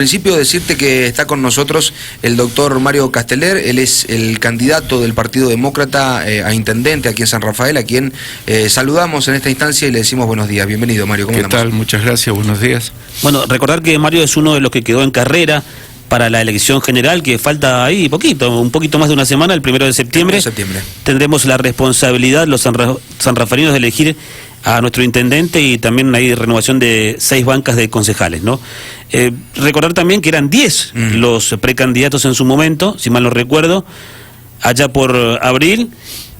En principio decirte que está con nosotros el doctor Mario Casteller. Él es el candidato del Partido Demócrata a intendente aquí en San Rafael, a quien saludamos en esta instancia y le decimos buenos días. Bienvenido, Mario. ¿Cómo andamos? ¿Qué tal? Muchas gracias, buenos días. Bueno, recordar que Mario es uno de los que quedó en carrera para la elección general, que falta ahí un poquito más de una semana, el 1 de septiembre. Tendremos la responsabilidad los sanrafalinos de elegir a nuestro intendente y también hay renovación de 6 bancas de concejales, ¿no? Recordar también que eran 10 los precandidatos en su momento, si mal no recuerdo, allá por abril,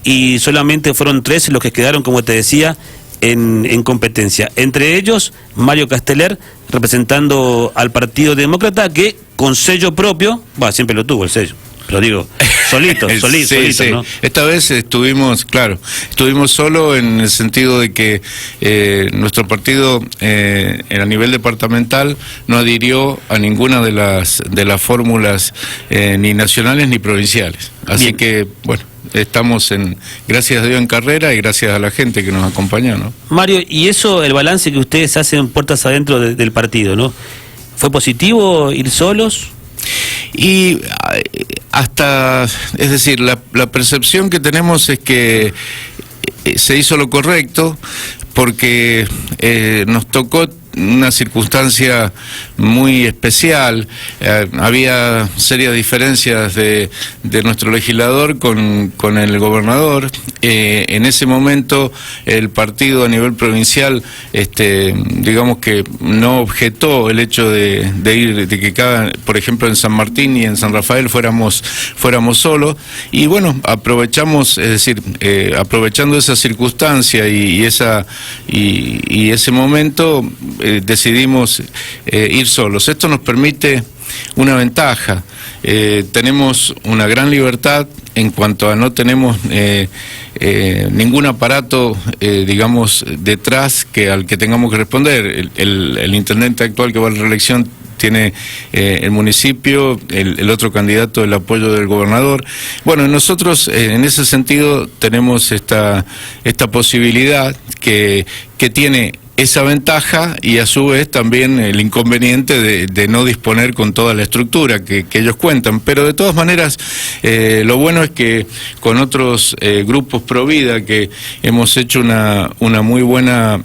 y solamente fueron 3 los que quedaron, como te decía, en competencia. Entre ellos, Mario Casteller, representando al Partido Demócrata, que con sello propio, siempre lo tuvo el sello, pero digo, solito, sí. ¿no? Esta vez estuvimos solo en el sentido de que nuestro partido a nivel departamental no adhirió a ninguna de las fórmulas ni nacionales ni provinciales. Así Bien. Que, bueno, estamos gracias a Dios en carrera y gracias a la gente que nos acompañó, ¿no? Mario, y eso, el balance que ustedes hacen puertas adentro del partido, ¿no? ¿Fue positivo ir solos? Y es decir, la percepción que tenemos es que se hizo lo correcto porque nos tocó una circunstancia muy especial. Había serias diferencias de nuestro legislador con el gobernador. En ese momento el partido a nivel provincial, digamos que no objetó el hecho de que por ejemplo en San Martín y en San Rafael fuéramos solos, y bueno, aprovechamos, es decir, aprovechando esa circunstancia y ese momento, decidimos ir solos. Esto nos permite una ventaja. Tenemos una gran libertad en cuanto a no tenemos ningún aparato, digamos, detrás al que tengamos que responder. El intendente actual que va a la reelección tiene el municipio, el otro candidato el apoyo del gobernador. Bueno, nosotros en ese sentido tenemos esta posibilidad que tiene esa ventaja y a su vez también el inconveniente de no disponer con toda la estructura que ellos cuentan. Pero de todas maneras, lo bueno es que con otros grupos pro vida que hemos hecho una muy buena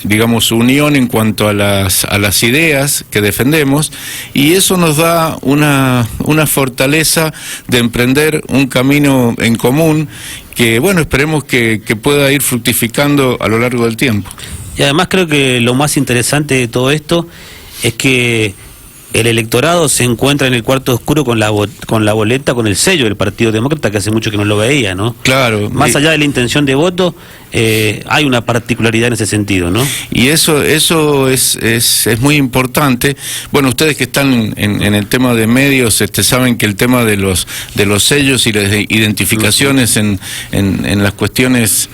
digamos, unión en cuanto a las ideas que defendemos, y eso nos da una fortaleza de emprender un camino en común que, bueno, esperemos que pueda ir fructificando a lo largo del tiempo. Y además creo que lo más interesante de todo esto es que el electorado se encuentra en el cuarto oscuro con la boleta, con el sello del Partido Demócrata, que hace mucho que no lo veía, ¿no? Claro. Más allá de la intención de voto, hay una particularidad en ese sentido, ¿no? Y eso es muy importante. Bueno, ustedes que están en el tema de medios, saben que el tema de los sellos y las identificaciones en las cuestiones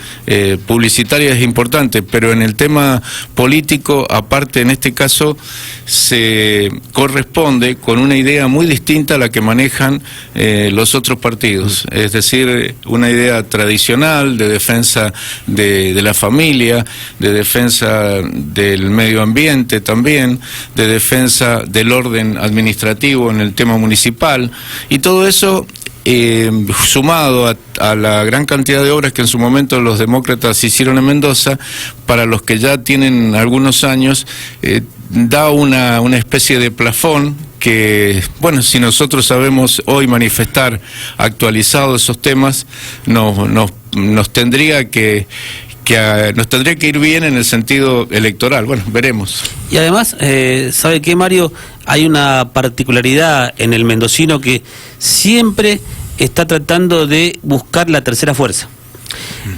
publicitarias es importante, pero en el tema político, aparte, en este caso, se corresponde con una idea muy distinta a la que manejan los otros partidos, es decir, una idea tradicional de defensa de la familia, de defensa del medio ambiente también, de defensa del orden administrativo en el tema municipal, y todo eso sumado a la gran cantidad de obras que en su momento los demócratas hicieron en Mendoza, para los que ya tienen algunos años, da una especie de plafón que, bueno, si nosotros sabemos hoy manifestar actualizados esos temas, nos tendría que ir bien en el sentido electoral. Bueno, veremos. Y además, ¿sabe qué, Mario? Hay una particularidad en el mendocino que siempre está tratando de buscar la tercera fuerza.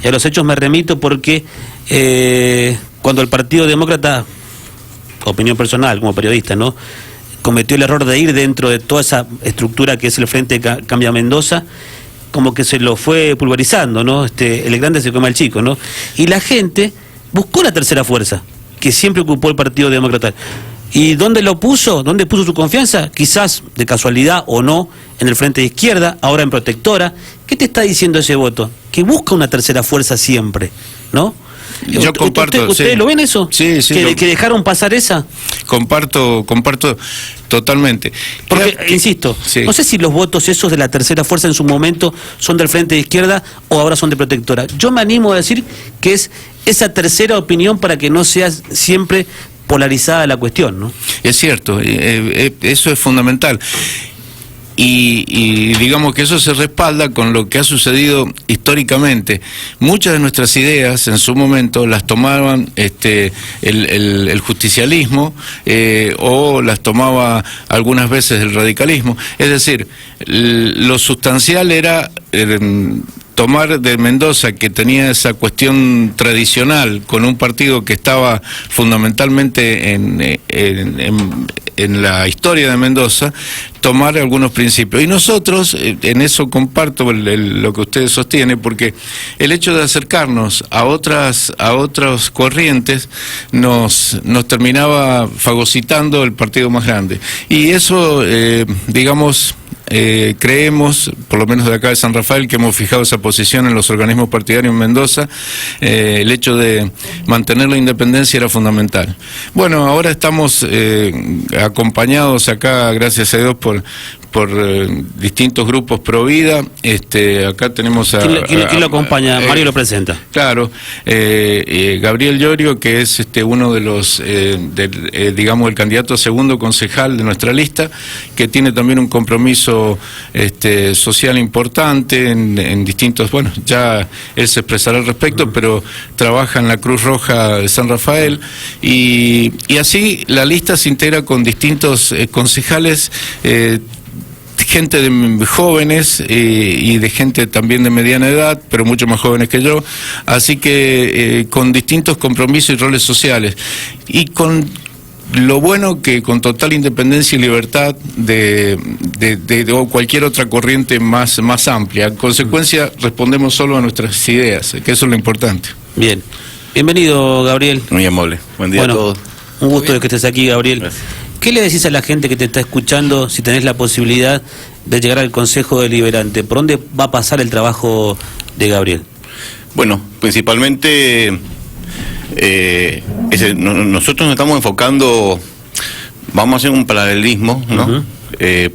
Y a los hechos me remito porque cuando el Partido Demócrata, opinión personal como periodista, ¿no?, cometió el error de ir dentro de toda esa estructura que es el Frente Cambia Mendoza, como que se lo fue pulverizando, ¿no? El grande se come al chico, ¿no? Y la gente buscó la tercera fuerza, que siempre ocupó el Partido Demócrata. ¿Y dónde lo puso? ¿Dónde puso su confianza? Quizás, de casualidad o no, en el Frente de Izquierda, ahora en Protectora. ¿Qué te está diciendo ese voto? Que busca una tercera fuerza siempre, ¿no? Yo comparto. ¿Ustedes lo ven eso? Sí, sí. ¿Que dejaron pasar esa? Comparto totalmente. Porque, insisto, sí. No sé si los votos esos de la tercera fuerza en su momento son del Frente de Izquierda o ahora son de Protectora. Yo me animo a decir que es esa tercera opinión para que no sea siempre polarizada la cuestión, ¿no? Es cierto, eso es fundamental. Y digamos que eso se respalda con lo que ha sucedido históricamente. Muchas de nuestras ideas en su momento las tomaban el justicialismo o las tomaba algunas veces el radicalismo. Es decir, lo sustancial era tomar de Mendoza, que tenía esa cuestión tradicional con un partido que estaba fundamentalmente en la historia de Mendoza, tomar algunos principios. Y nosotros, en eso comparto lo que ustedes sostienen, porque el hecho de acercarnos a otras corrientes nos terminaba fagocitando el partido más grande. Y eso, digamos, creemos, por lo menos de acá de San Rafael, que hemos fijado esa posición en los organismos partidarios en Mendoza, el hecho de mantener la independencia era fundamental. Bueno, ahora estamos acompañados acá, gracias a Dios, por distintos grupos pro vida. Acá tenemos a... ¿Quién lo acompaña? Mario lo presenta. Claro, Gabriel Llorio, que es uno de los, digamos, el candidato a segundo concejal de nuestra lista, que tiene también un compromiso social importante en distintos, bueno, ya él se expresará al respecto, pero trabaja en la Cruz Roja de San Rafael, y así la lista se integra con distintos concejales, gente de jóvenes y de gente también de mediana edad, pero mucho más jóvenes que yo, así que con distintos compromisos y roles sociales, y con lo bueno que con total independencia y libertad de cualquier otra corriente más amplia. En consecuencia, respondemos solo a nuestras ideas, que eso es lo importante. Bien. Bienvenido, Gabriel. Muy amable. Buen día a todos. Un gusto de que estés aquí, Gabriel. Gracias. ¿Qué le decís a la gente que te está escuchando si tenés la posibilidad de llegar al Consejo Deliberante? ¿Por dónde va a pasar el trabajo de Gabriel? Bueno, principalmente nosotros nos estamos enfocando, vamos a hacer un paralelismo, ¿no? Uh-huh.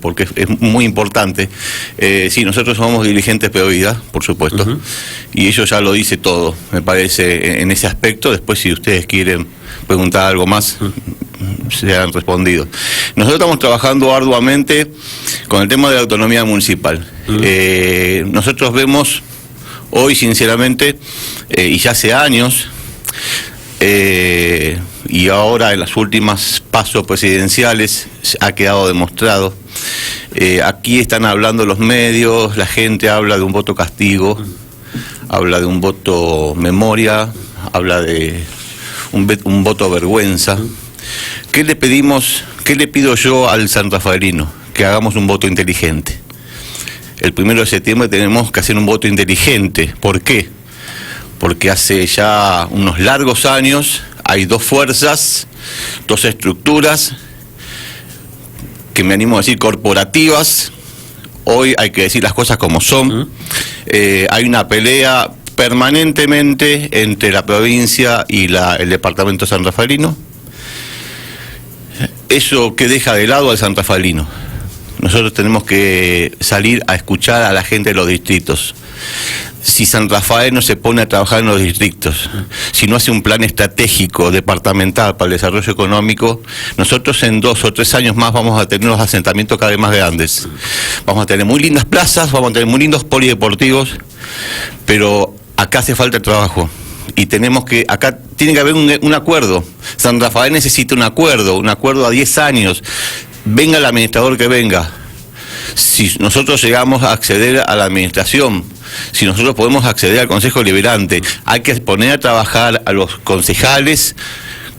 Porque es muy importante. Sí, nosotros somos dirigentes pro vida, por supuesto, Uh-huh. y eso ya lo dice todo, me parece, en ese aspecto. Después, si ustedes quieren preguntar algo más, se han respondido. Nosotros estamos trabajando arduamente con el tema de la autonomía municipal. Uh-huh. Nosotros vemos hoy, sinceramente, y ya hace años, y ahora en las últimas pasos presidenciales ha quedado demostrado. Aquí están hablando los medios, la gente habla de un voto castigo, habla de un voto memoria, habla de un voto vergüenza. ¿Qué le pedimos, qué le pido yo al sanrafaelino? Que hagamos un voto inteligente. El 1 de septiembre tenemos que hacer un voto inteligente. ¿Por qué? Porque hace ya unos largos años hay dos fuerzas, dos estructuras, que me animo a decir corporativas. Hoy hay que decir las cosas como son. Hay una pelea permanentemente entre la provincia y el departamento sanrafaelino. Eso que deja de lado al sanrafaelino. Nosotros tenemos que salir a escuchar a la gente de los distritos. Si San Rafael no se pone a trabajar en los distritos, si no hace un plan estratégico departamental para el desarrollo económico, nosotros en 2 o 3 años más vamos a tener unos asentamientos cada vez más grandes. Vamos a tener muy lindas plazas, vamos a tener muy lindos polideportivos, pero acá hace falta el trabajo. Y tenemos que, acá tiene que haber un acuerdo. San Rafael necesita un acuerdo a 10 años. Venga el administrador que venga. Si nosotros llegamos a acceder a la administración, si nosotros podemos acceder al Consejo Deliberante, hay que poner a trabajar a los concejales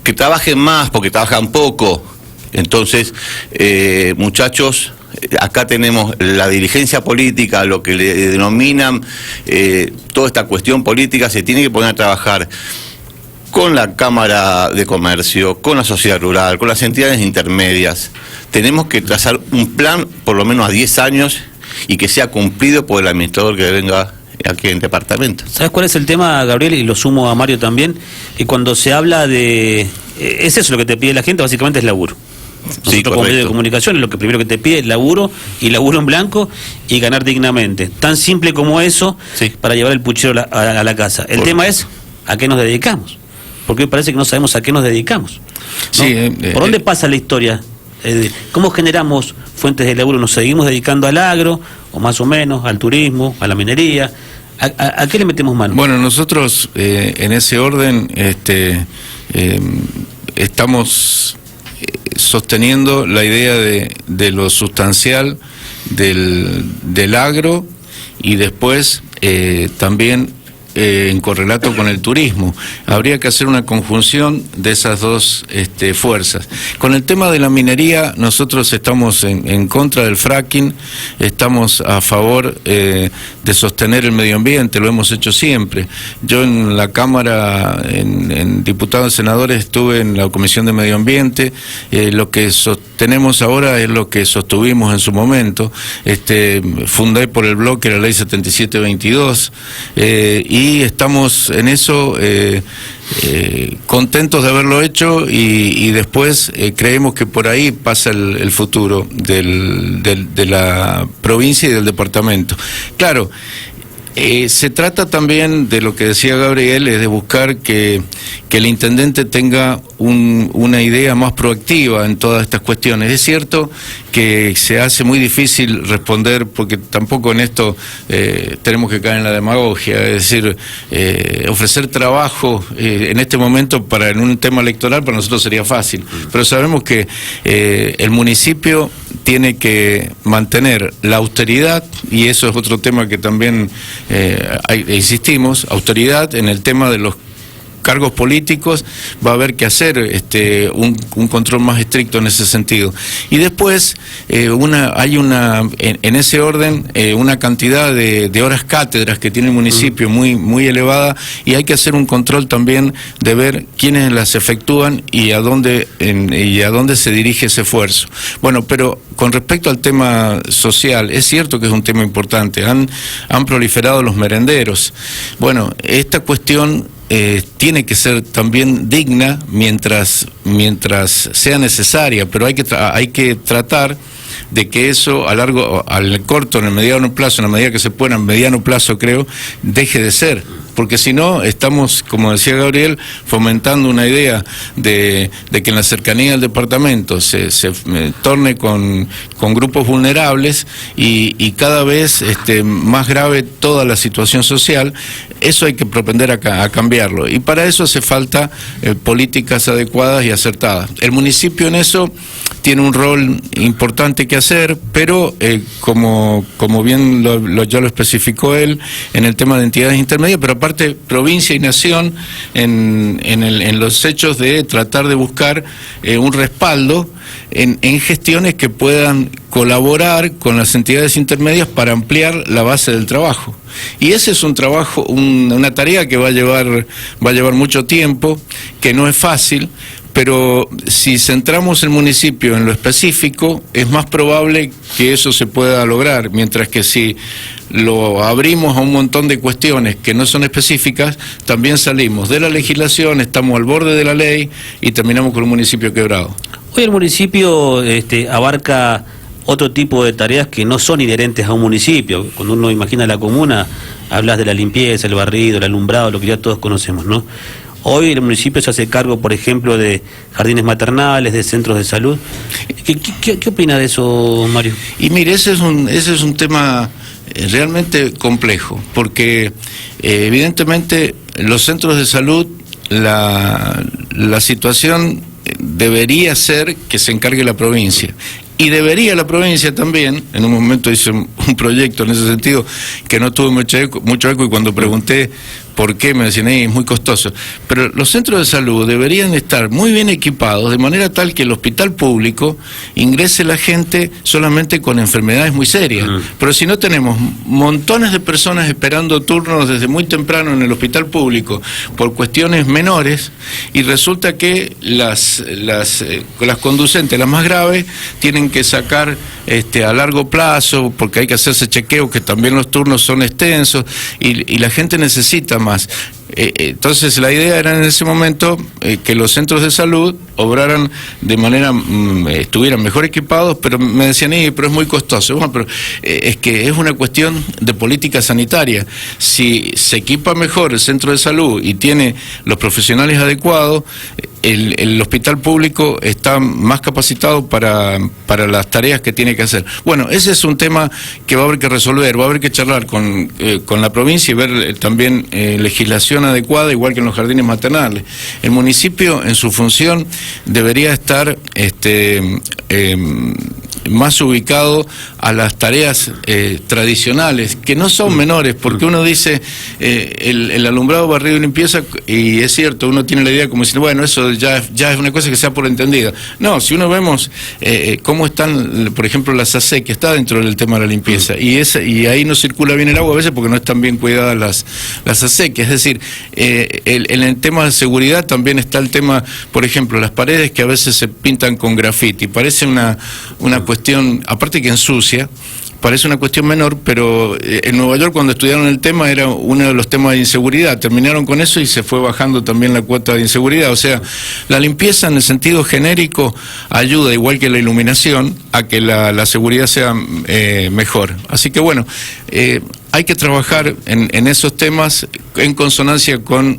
que trabajen más, porque trabajan poco. Entonces, muchachos, acá tenemos la dirigencia política, lo que le denominan toda esta cuestión política, se tiene que poner a trabajar con la Cámara de Comercio, con la sociedad rural, con las entidades intermedias. Tenemos que trazar un plan por lo menos a 10 años y que sea cumplido por el administrador que venga aquí en el departamento. ¿Sabes cuál es el tema, Gabriel? Y lo sumo a Mario también. Y cuando se habla de... es eso lo que te pide la gente, básicamente es laburo. Nosotros como medio de comunicación, lo que primero que te pide es laburo, y laburo en blanco, y ganar dignamente. Tan simple como eso, sí, para llevar el puchero a la casa. El tema es a qué nos dedicamos. Porque hoy parece que no sabemos a qué nos dedicamos, ¿no? Sí, ¿Por dónde pasa la historia? ¿Cómo generamos fuentes de laburo? ¿Nos seguimos dedicando al agro, o más o menos, al turismo, a la minería? ¿A qué le metemos mano? Bueno, nosotros en ese orden estamos sosteniendo la idea de lo sustancial del agro, y después también en correlato con el turismo. Habría que hacer una conjunción de esas dos fuerzas. Con el tema de la minería, nosotros estamos en contra del fracking, estamos a favor de sostener el medio ambiente, lo hemos hecho siempre. Yo en la Cámara, en diputados y senadores, estuve en la Comisión de Medio Ambiente. Lo que sostenemos ahora es lo que sostuvimos en su momento. Fundé por el bloque la Ley 7722, y estamos en eso contentos de haberlo hecho, y después creemos que por ahí pasa el futuro de la provincia y del departamento. Claro, se trata también de lo que decía Gabriel, es de buscar que el intendente tenga una idea más proactiva en todas estas cuestiones. Es cierto que se hace muy difícil responder, porque tampoco en esto tenemos que caer en la demagogia, es decir, ofrecer trabajo en este momento en un tema electoral para nosotros sería fácil, pero sabemos que el municipio tiene que mantener la austeridad, y eso es otro tema que también insistimos, austeridad en el tema de los cargos políticos. Va a haber que hacer un control más estricto en ese sentido. Y después hay en ese orden una cantidad de horas cátedras que tiene el municipio muy, muy elevada, y hay que hacer un control también de ver quiénes las efectúan y a dónde se dirige ese esfuerzo. Bueno, pero con respecto al tema social, es cierto que es un tema importante. Han proliferado los merenderos. Bueno, esta cuestión tiene que ser también digna mientras sea necesaria, pero hay que tratar de que eso al corto, en el mediano plazo, en la medida que se pueda, en mediano plazo creo, deje de ser. Porque si no, estamos, como decía Gabriel, fomentando una idea de que en la cercanía del departamento se torne con grupos vulnerables, y cada vez más grave toda la situación social. Eso hay que propender a cambiarlo, y para eso hace falta políticas adecuadas y acertadas. El municipio en eso tiene un rol importante que hacer, pero como bien ya lo especificó él, en el tema de entidades intermedias, pero aparte provincia y nación en los hechos de tratar de buscar un respaldo en gestiones que puedan colaborar con las entidades intermedias para ampliar la base del trabajo. Y ese es un trabajo, una tarea que va a llevar mucho tiempo, que no es fácil, pero si centramos el municipio en lo específico, es más probable que eso se pueda lograr, mientras que si lo abrimos a un montón de cuestiones que no son específicas, también salimos de la legislación, estamos al borde de la ley y terminamos con un municipio quebrado. Hoy el municipio abarca otro tipo de tareas que no son inherentes a un municipio. Cuando uno imagina la comuna, hablas de la limpieza, el barrido, el alumbrado, lo que ya todos conocemos, ¿no? Hoy el municipio se hace cargo, por ejemplo, de jardines maternales, de centros de salud. ¿Qué opina de eso, Mario? Y mire, ese es un tema realmente complejo, porque evidentemente los centros de salud, la situación debería ser que se encargue la provincia. Y debería la provincia también, en un momento hice un proyecto en ese sentido que no tuvo mucho eco, y cuando pregunté ¿Por qué? Me decían, es muy costoso. Pero los centros de salud deberían estar muy bien equipados, de manera tal que el hospital público ingrese la gente solamente con enfermedades muy serias. Pero si no, tenemos montones de personas esperando turnos desde muy temprano en el hospital público por cuestiones menores, y resulta que las conducentes, las más graves, tienen que sacar a largo plazo, porque hay que hacerse chequeos, que también los turnos son extensos, y la gente necesita más. Entonces la idea era en ese momento que los centros de salud obraran de manera, estuvieran mejor equipados, pero me decían, pero es muy costoso. Bueno, pero es que es una cuestión de política sanitaria. Si se equipa mejor el centro de salud y tiene los profesionales adecuados, el hospital público está más capacitado para las tareas que tiene que hacer. Bueno, ese es un tema que va a haber que resolver, va a haber que charlar con la provincia y ver también legislación adecuada, igual que en los jardines maternales. El municipio, en su función, debería estar más ubicado a las tareas tradicionales, que no son menores, porque uno dice el alumbrado, barrido y limpieza, y es cierto, uno tiene la idea como diciendo, bueno, eso ya es una cosa que se da por entendida. No, si uno vemos cómo están, por ejemplo, las acequias, que está dentro del tema de la limpieza, y ahí no circula bien el agua a veces porque no están bien cuidadas las acequias. Es decir, en el tema de seguridad también está el tema, por ejemplo, las paredes que a veces se pintan con grafiti. Parece una cuestión, aparte que ensucia, parece una cuestión menor, pero en Nueva York, cuando estudiaron el tema, era uno de los temas de inseguridad. Terminaron con eso y se fue bajando también la cuota de inseguridad. O sea, la limpieza en el sentido genérico ayuda, igual que la iluminación, a que la seguridad sea mejor. Así que bueno, hay que trabajar en esos temas en consonancia con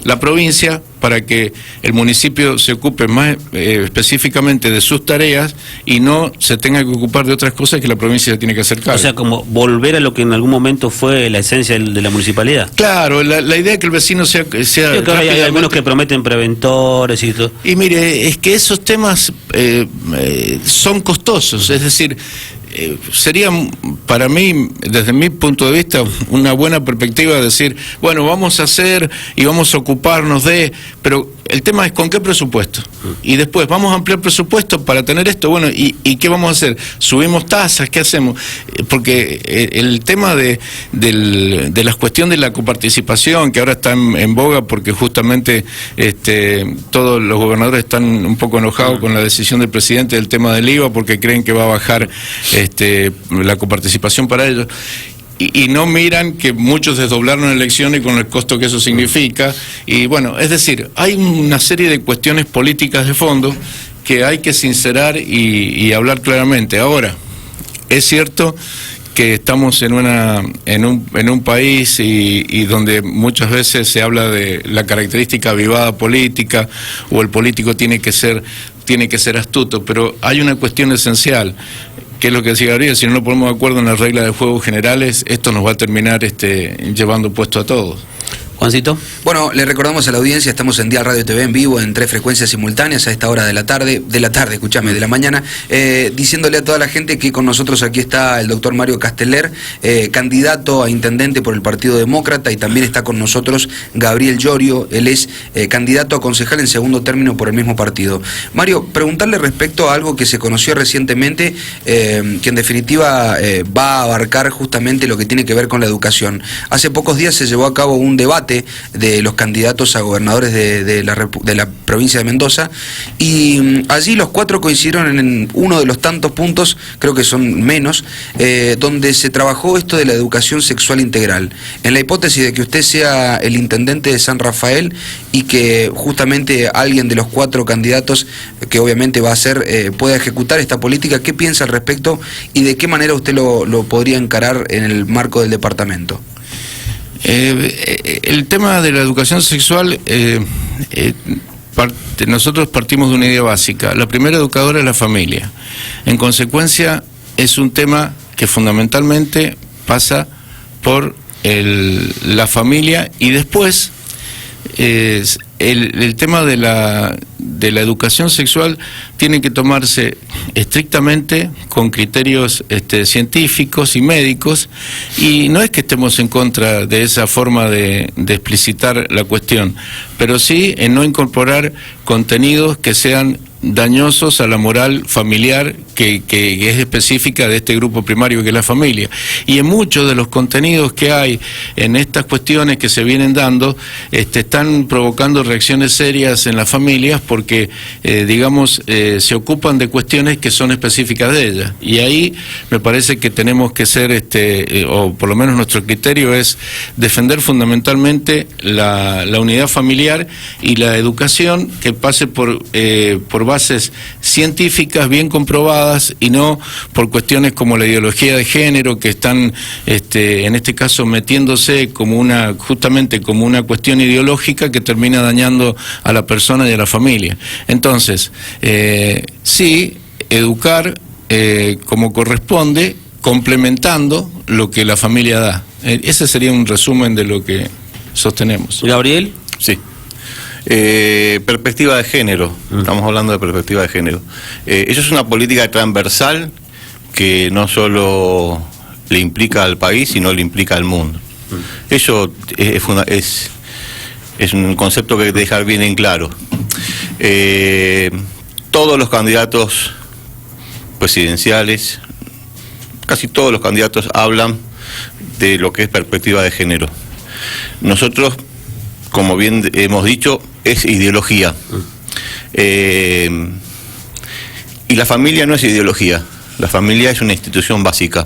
la provincia, para que el municipio se ocupe más específicamente de sus tareas y no se tenga que ocupar de otras cosas que la provincia tiene que hacer cargo. O sea, como volver a lo que en algún momento fue la esencia de la municipalidad. Claro, la idea es que el vecino sea creo que hay algunos que prometen preventores y todo. Y mire, es que esos temas son costosos, es decir, sería para mí, desde mi punto de vista, una buena perspectiva decir, bueno, vamos a hacer y vamos a ocuparnos de, pero el tema es con qué presupuesto. Y después, vamos a ampliar presupuesto para tener esto, bueno, ¿y qué vamos a hacer? ¿Subimos tasas? ¿Qué hacemos? Porque el tema de la cuestión de la coparticipación, que ahora está en boga, porque justamente todos los gobernadores están un poco enojados con la decisión del presidente del tema del IVA, porque creen que va a bajar la coparticipación para ellos. Y no miran que muchos desdoblaron elecciones con el costo que eso significa. Y bueno, es decir, hay una serie de cuestiones políticas de fondo que hay que sincerar y hablar claramente. Ahora, es cierto que estamos en un país y donde muchas veces se habla de la característica avivada política, o el político tiene que ser astuto, pero hay una cuestión esencial, que es lo que decía Gabriel: si no nos ponemos de acuerdo en las reglas de juego generales, esto nos va a terminar llevando puesto a todos. Juancito. Bueno, le recordamos a la audiencia, estamos en Dial Radio TV en vivo en 3 frecuencias simultáneas a esta hora de la mañana, diciéndole a toda la gente que con nosotros aquí está el doctor Mario Casteller, candidato a intendente por el Partido Demócrata, y también está con nosotros Gabriel Llorio, él es candidato a concejal en segundo término por el mismo partido. Mario, preguntarle respecto a algo que se conoció recientemente, que en definitiva va a abarcar justamente lo que tiene que ver con la educación. Hace pocos días se llevó a cabo un debate de los candidatos a gobernadores de la provincia de Mendoza, y allí los 4 coincidieron en uno de los tantos puntos, creo que son menos, donde se trabajó esto de la educación sexual integral. En la hipótesis de que usted sea el intendente de San Rafael y que justamente alguien de los 4 candidatos, que obviamente va a ser, pueda ejecutar esta política, ¿qué piensa al respecto y de qué manera usted lo podría encarar en el marco del departamento? El tema de la educación sexual, nosotros partimos de una idea básica. La primera educadora es la familia. En consecuencia, es un tema que fundamentalmente pasa por la familia, y después el tema de la educación sexual tiene que tomarse estrictamente con criterios científicos y médicos, y no es que estemos en contra de esa forma de explicitar la cuestión, pero sí en no incorporar contenidos que sean dañosos a la moral familiar que es específica de este grupo primario que es la familia. Y en muchos de los contenidos que hay en estas cuestiones que se vienen dando, están provocando reacciones serias en las familias porque, se ocupan de cuestiones que son específicas de ellas. Y ahí me parece que tenemos que ser, o por lo menos nuestro criterio es defender fundamentalmente la unidad familiar y la educación que pase por bases científicas bien comprobadas y no por cuestiones como la ideología de género que están en este caso metiéndose justamente como una cuestión ideológica que termina dañando a la persona y a la familia. Entonces, sí, educar como corresponde, complementando lo que la familia da. Ese sería un resumen de lo que sostenemos. Gabriel. Sí. Perspectiva de género, estamos hablando de perspectiva de género. Eso es una política transversal que no solo le implica al país, sino le implica al mundo. Eso es un concepto que hay que dejar bien en claro. Todos los candidatos presidenciales, casi todos los candidatos hablan de lo que es perspectiva de género. Nosotros, como bien hemos dicho, es ideología. Y la familia no es ideología, la familia es una institución básica.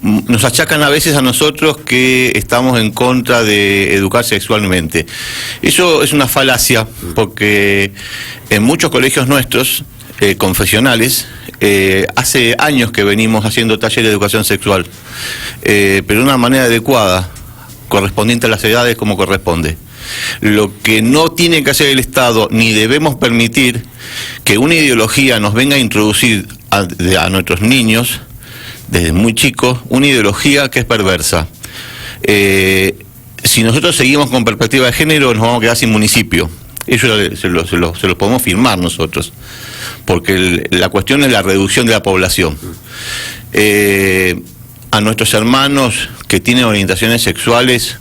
Nos achacan a veces a nosotros que estamos en contra de educar sexualmente. Eso es una falacia, porque en muchos colegios nuestros, confesionales, hace años que venimos haciendo talleres de educación sexual, pero de una manera adecuada, correspondiente a las edades como corresponde. Lo que no tiene que hacer el Estado, ni debemos permitir que una ideología nos venga a introducir a nuestros niños, desde muy chicos, una ideología que es perversa. Si nosotros seguimos con perspectiva de género, nos vamos a quedar sin municipio. Eso se lo podemos firmar nosotros, porque la cuestión es la reducción de la población. A nuestros hermanos que tienen orientaciones sexuales,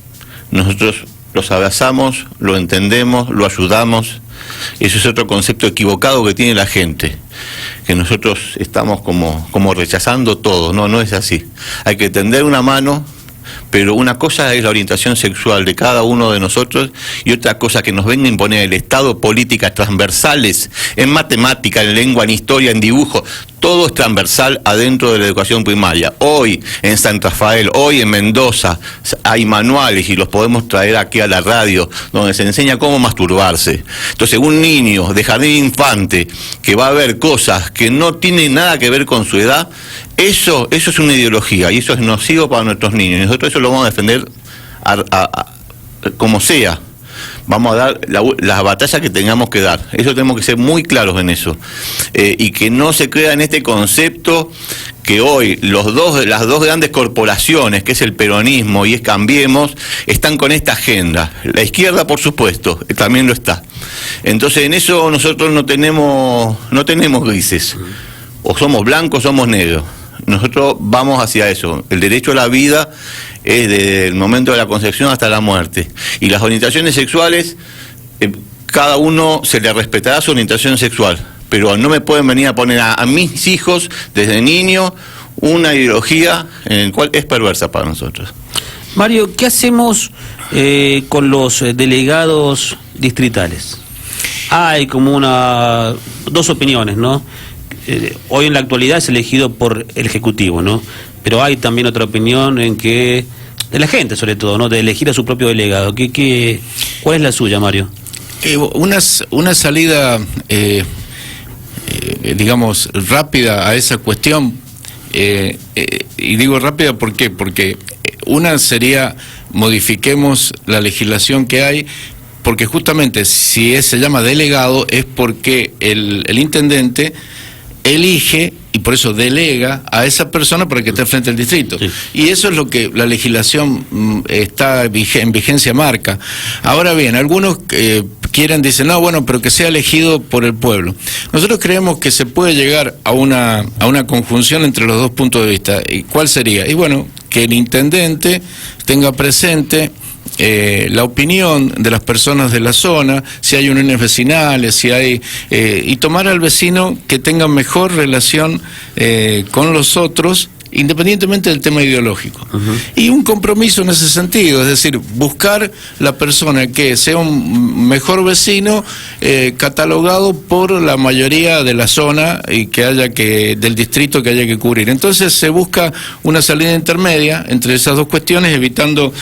nosotros los abrazamos, lo entendemos, lo ayudamos. Eso es otro concepto equivocado que tiene la gente, que nosotros estamos como rechazando todo. No es así. Hay que tender una mano, pero una cosa es la orientación sexual de cada uno de nosotros y otra cosa que nos venga a imponer el Estado, políticas transversales en matemática, en lengua, en historia, en dibujo. Todo es transversal adentro de la educación primaria. Hoy en San Rafael, hoy en Mendoza, hay manuales y los podemos traer aquí a la radio, donde se enseña cómo masturbarse. Entonces, un niño de jardín infante que va a ver cosas que no tienen nada que ver con su edad, eso es una ideología y eso es nocivo para nuestros niños. Nosotros eso lo vamos a defender como sea. Vamos a dar la batalla que tengamos que dar. Eso tenemos que ser muy claros en eso. Y que no se crea en este concepto que hoy las dos grandes corporaciones, que es el peronismo y es Cambiemos, están con esta agenda. La izquierda, por supuesto, también lo está. Entonces, en eso nosotros no tenemos grises. O somos blancos o somos negros. Nosotros vamos hacia eso. El derecho a la vida es desde el momento de la concepción hasta la muerte. Y las orientaciones sexuales, cada uno se le respetará su orientación sexual, pero no me pueden venir a poner a mis hijos desde niño una ideología en la cual es perversa para nosotros. Mario, ¿qué hacemos con los delegados distritales? Hay como dos opiniones, ¿no? Hoy en la actualidad es elegido por el Ejecutivo, ¿no? Pero hay también otra opinión de la gente, sobre todo, ¿no? De elegir a su propio delegado. ¿Cuál es la suya, Mario? Una salida, digamos, rápida a esa cuestión, y digo rápida ¿por qué? Porque una sería modifiquemos la legislación que hay, porque justamente si se llama delegado es porque el intendente elige y por eso delega a esa persona para que esté frente al distrito. Sí. Y eso es lo que la legislación está en vigencia marca. Ahora bien, algunos dicen, no, bueno, pero que sea elegido por el pueblo. Nosotros creemos que se puede llegar a una conjunción entre los dos puntos de vista. ¿Y cuál sería? Y bueno, que el intendente tenga presente la opinión de las personas de la zona, si hay uniones vecinales, si hay y tomar al vecino que tenga mejor relación con los otros, independientemente del tema ideológico. Y un compromiso en ese sentido, es decir, buscar la persona que sea un mejor vecino catalogado por la mayoría de la zona y del distrito que haya que cubrir. Entonces se busca una salida intermedia entre esas dos cuestiones, evitando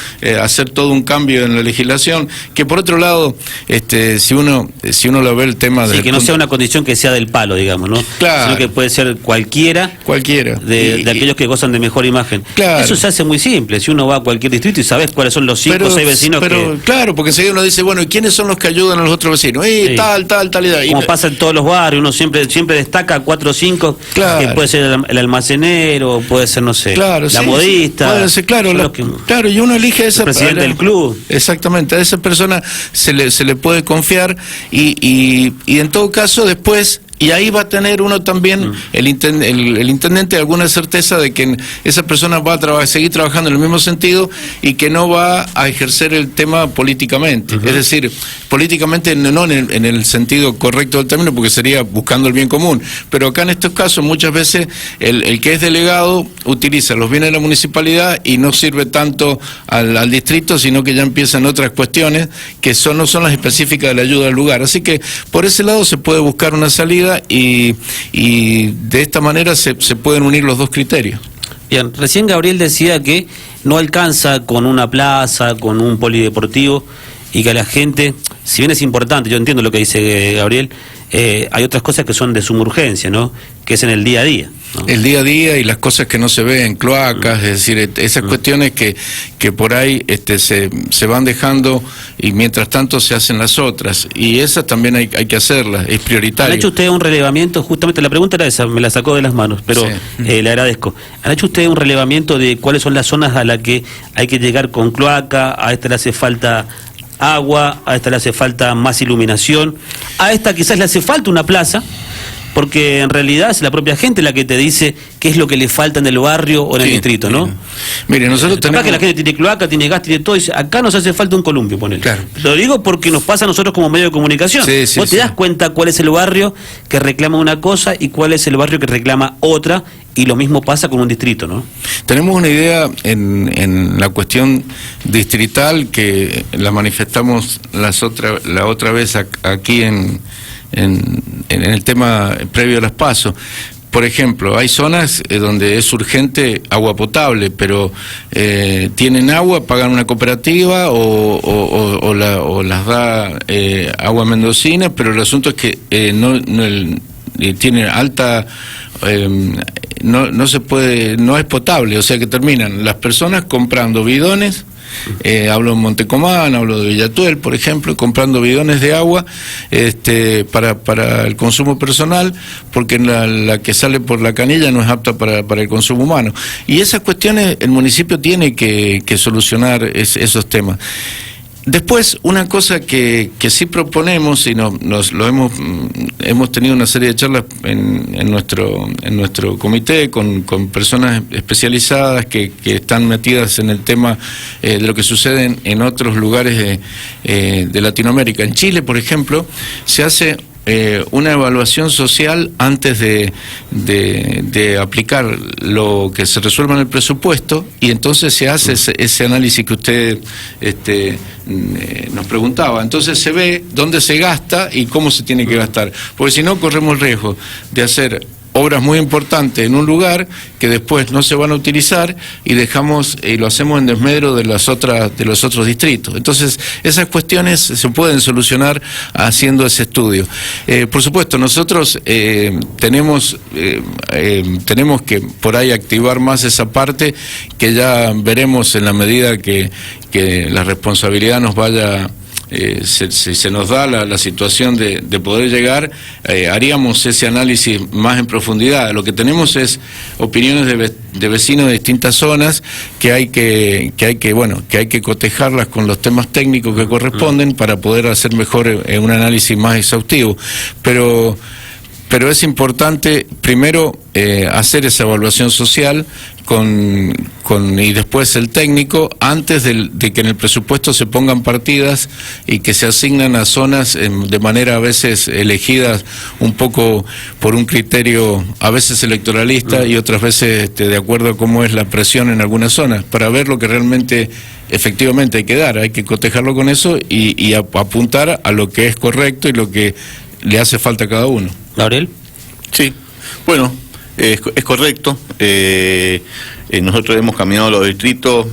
hacer todo un cambio en la legislación, que por otro lado, si uno lo ve el tema de... Sí, que no sea una condición que sea del palo, digamos, ¿no? Claro. Sino que puede ser cualquiera de aquellos que gozan de mejor imagen. Claro. Eso se hace muy simple. Si uno va a cualquier distrito y sabes cuáles son los 5 o 6 vecinos que... Claro, porque enseguida uno dice, bueno, ¿y quiénes son los que ayudan a los otros vecinos? Sí. Tal y como pasa en todos los barrios, uno siempre destaca 4 o 5, claro, que puede ser el almacenero, puede ser, no sé, claro, la modista. Puede ser, claro, claro, y uno elige a esa persona. El presidente del club. Exactamente, a esa persona se le puede confiar y en todo caso después... Y ahí va a tener uno también, el intendente, alguna certeza de que esa persona va a seguir trabajando en el mismo sentido y que no va a ejercer el tema políticamente. Es decir, políticamente no en el sentido correcto del término, porque sería buscando el bien común. Pero acá en estos casos muchas veces el que es delegado utiliza los bienes de la municipalidad y no sirve tanto al distrito, sino que ya empiezan otras cuestiones que no son las específicas de la ayuda al lugar. Así que por ese lado se puede buscar una salida y de esta manera se pueden unir los dos criterios. Bien, recién Gabriel decía que no alcanza con una plaza, con un polideportivo, y que a la gente, si bien es importante, yo entiendo lo que dice Gabriel, hay otras cosas que son de suma urgencia, ¿no? Que es en el día a día, ¿no? El día a día y las cosas que no se ven, cloacas, es decir, esas cuestiones que por ahí se van dejando y mientras tanto se hacen las otras. Y esas también hay que hacerlas, es prioritario. ¿Han hecho ustedes un relevamiento? Justamente la pregunta era esa, me la sacó de las manos, pero sí. Le agradezco. ¿Han hecho ustedes un relevamiento de cuáles son las zonas a las que hay que llegar con cloaca? A esta le hace falta agua, a esta le hace falta más iluminación, a esta quizás le hace falta una plaza, porque en realidad es la propia gente la que te dice qué es lo que le falta en el barrio o en el distrito, ¿no? Mire, nosotros tenemos... Acá que la gente tiene cloaca, tiene gas, tiene todo, y dice, acá nos hace falta un columpio, ponele. Claro. Lo digo porque nos pasa a nosotros como medio de comunicación. Vos te das cuenta cuál es el barrio que reclama una cosa y cuál es el barrio que reclama otra, y lo mismo pasa con un distrito, ¿no? Tenemos una idea en la cuestión distrital que la manifestamos la otra vez aquí en el tema previo a las PASO. Por ejemplo, hay zonas donde es urgente agua potable, pero tienen agua, pagan una cooperativa o las da Agua Mendocina, pero el asunto es que tiene alta... no se puede, no es potable, o sea que terminan las personas comprando bidones. Hablo en Montecomán, hablo de Villatuel, por ejemplo, comprando bidones de agua para el consumo personal, porque la que sale por la canilla no es apta para el consumo humano. Y esas cuestiones el municipio tiene que solucionar esos temas. Después, una cosa que sí proponemos, y hemos tenido una serie de charlas en nuestro comité con personas especializadas que están metidas en el tema de lo que sucede en otros lugares de Latinoamérica. En Chile, por ejemplo, se hace una evaluación social antes de aplicar lo que se resuelva en el presupuesto, y entonces se hace ese análisis que usted nos preguntaba. Entonces se ve dónde se gasta y cómo se tiene que gastar, porque si no corremos el riesgo de hacer obras muy importantes en un lugar que después no se van a utilizar y lo hacemos en desmedro de los otros distritos. Entonces esas cuestiones se pueden solucionar haciendo ese estudio. Por supuesto, nosotros tenemos que por ahí activar más esa parte, que ya veremos en la medida que la responsabilidad nos vaya se nos da la situación de poder llegar, haríamos ese análisis más en profundidad. Lo que tenemos es opiniones de vecinos de distintas zonas que hay que cotejarlas con los temas técnicos que corresponden para poder hacer mejor un análisis más exhaustivo. Pero es importante primero hacer esa evaluación social y después el técnico, antes de que en el presupuesto se pongan partidas y que se asignan a zonas de manera a veces elegidas un poco por un criterio a veces electoralista y otras veces de acuerdo a cómo es la presión en algunas zonas, para ver lo que realmente efectivamente hay que dar. Hay que cotejarlo con eso y apuntar a lo que es correcto y lo que le hace falta a cada uno. ¿Gabriel? Sí, bueno, es correcto. Nosotros hemos caminado los distritos,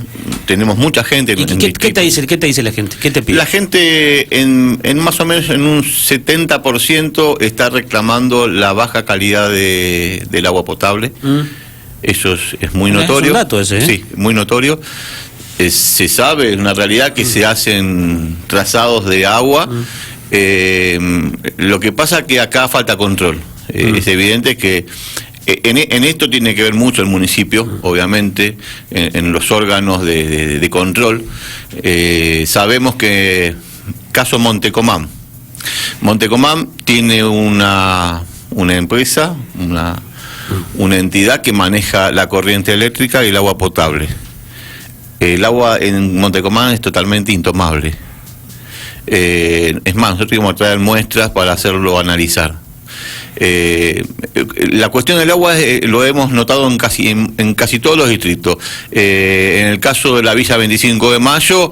tenemos mucha gente. ¿Y qué te dice la gente? ¿Qué te pide? La gente en más o menos en un 70% está reclamando la baja calidad del agua potable. Eso es muy notorio. Es un dato ese, ¿eh? Sí, muy notorio. Se sabe, es una realidad que se hacen trazados de agua. Lo que pasa es que acá falta control. Es evidente que en esto tiene que ver mucho el municipio, obviamente, en los órganos de control. Sabemos que, caso Montecomán tiene una empresa, una entidad que maneja la corriente eléctrica y el agua potable. El agua en Montecomán es totalmente intomable. Es más, nosotros íbamos a traer muestras para hacerlo analizar. La cuestión del agua lo hemos notado en casi todos los distritos. En el caso de la Villa 25 de Mayo,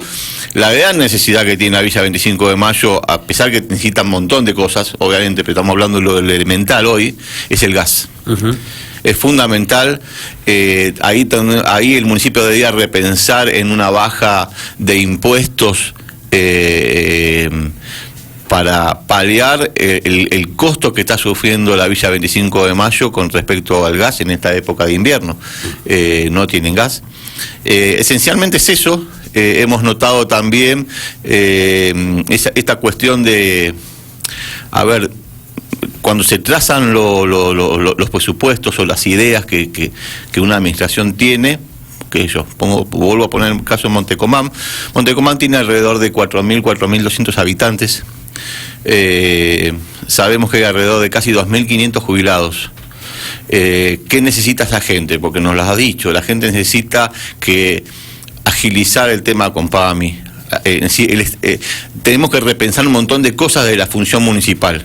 la gran necesidad que tiene la Villa 25 de Mayo, a pesar que necesita un montón de cosas, obviamente, pero estamos hablando de lo elemental hoy, es el gas. Es fundamental. Ahí el municipio debería repensar en una baja de impuestos para paliar el costo que está sufriendo la Villa 25 de Mayo con respecto al gas en esta época de invierno. No tienen gas. Esencialmente es eso. Hemos notado también esta cuestión de, cuando se trazan los presupuestos o las ideas que una administración tiene, que yo vuelvo a poner el caso de Montecomán. Montecomán tiene alrededor de 4.200 habitantes. Sabemos que hay alrededor de casi 2.500 jubilados. ¿Qué necesita esa gente? Porque nos lo ha dicho, la gente necesita agilizar el tema con PAMI. Tenemos que repensar un montón de cosas de la función municipal.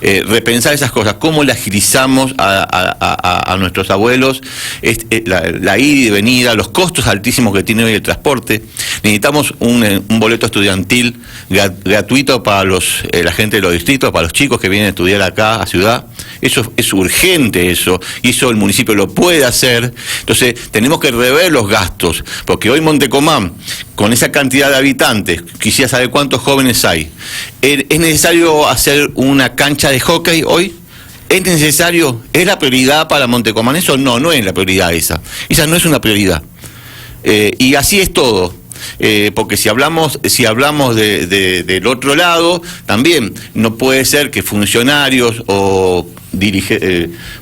Repensar esas cosas, cómo le agilizamos a nuestros abuelos la ida y venida, los costos altísimos que tiene hoy el transporte. Necesitamos un boleto estudiantil gratuito para la gente de los distritos, para los chicos que vienen a estudiar acá a Ciudad. Eso es urgente, y eso el municipio lo puede hacer. Entonces tenemos que rever los gastos, porque hoy Montecomán, con esa cantidad de habitantes, quisiera saber cuántos jóvenes hay. ¿Es necesario hacer una cancha de hockey hoy? ¿Es necesario? ¿Es la prioridad para Montecomán eso? No es la prioridad esa. Esa no es una prioridad. Y así es todo. Porque si hablamos del otro lado, también no puede ser que funcionarios o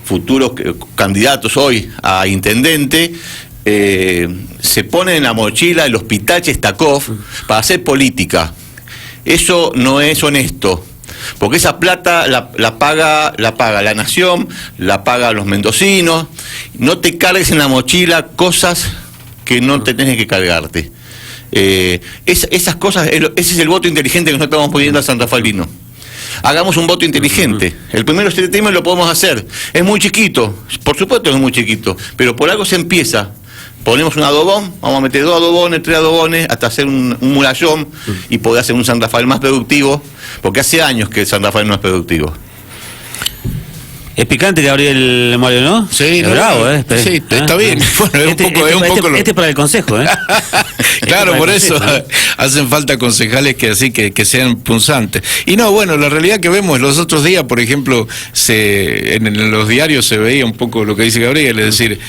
futuros candidatos hoy a intendente se ponen en la mochila el Hospital Chestakov para hacer política. Eso no es honesto, porque esa plata la paga la nación, la paga los mendocinos. No te cargues en la mochila cosas que no te tenés que cargarte. Esas cosas, ese es el voto inteligente que nosotros estamos poniendo a Sanrafalino. Hagamos un voto inteligente. El primero tema lo podemos hacer. Es muy chiquito, por supuesto que es muy chiquito, pero por algo se empieza. Ponemos un adobón, vamos a meter 2 adobones, 3 adobones, hasta hacer un murallón y poder hacer un San Rafael más productivo, porque hace años que San Rafael no es productivo. Es picante, Gabriel, Mario, ¿no? Sí, es no, bravo, sí, está bien. Bueno, este para el consejo, ¿eh? Claro, por eso hacen falta concejales que sean punzantes. Y no, bueno, la realidad que vemos los otros días, por ejemplo, en los diarios se veía un poco lo que dice Gabriel, es decir,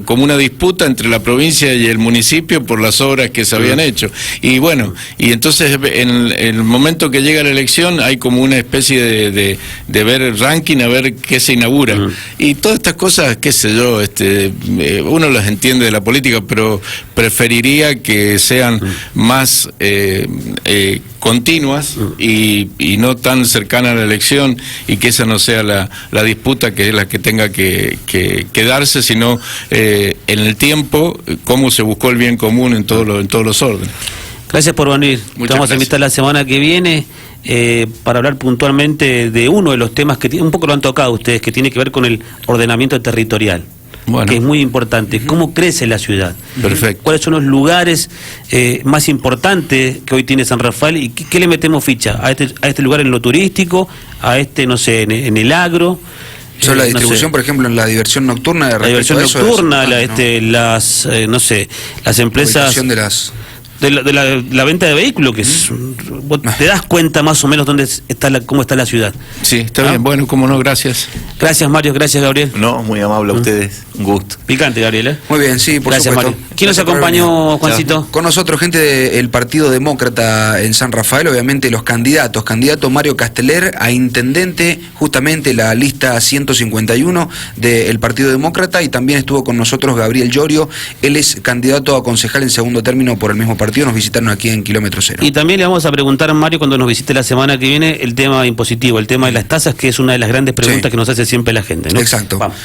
como una disputa entre la provincia y el municipio por las obras que se habían hecho. Y bueno, y entonces en el momento que llega la elección hay como una especie de ver ranking, a ver qué se inaugura. Y todas estas cosas, qué sé yo, uno las entiende de la política, pero preferiría que sean más continuas y no tan cercanas a la elección, y que esa no sea la disputa que es la que tenga que darse, sino en el tiempo, cómo se buscó el bien común en todos los órdenes. Gracias por venir. Te vamos a invitar la semana que viene para hablar puntualmente de uno de los temas que un poco lo han tocado ustedes, que tiene que ver con el ordenamiento territorial. Bueno, que es muy importante. ¿Cómo crece la ciudad? Perfecto. ¿Cuáles son los lugares más importantes que hoy tiene San Rafael? ¿Y qué le metemos ficha? ¿A este lugar en lo turístico? ¿A no sé, en el agro? La distribución, por ejemplo, en la diversión nocturna. La diversión nocturna, las empresas... De la venta de vehículos, que vos te das cuenta más o menos cómo está la ciudad. Sí, está bien. Bueno, cómo no, gracias. Gracias, Mario, gracias, Gabriel. No, muy amable a ustedes, un gusto. Picante, Gabriel, ¿eh? Muy bien, sí, por gracias, supuesto. Mario. ¿Quién nos acompañó, Juancito? Con nosotros gente del Partido Demócrata en San Rafael, obviamente los candidatos. Candidato Mario Casteller a intendente, justamente la lista 151 del Partido Demócrata, y también estuvo con nosotros Gabriel Llorio, él es candidato a concejal en segundo término por el mismo partido. Nos visitaron aquí en Kilómetro Cero. Y también le vamos a preguntar a Mario, cuando nos visite la semana que viene, el tema impositivo, el tema de las tasas, que es una de las grandes preguntas que nos hace siempre la gente, ¿no? Exacto. Vamos.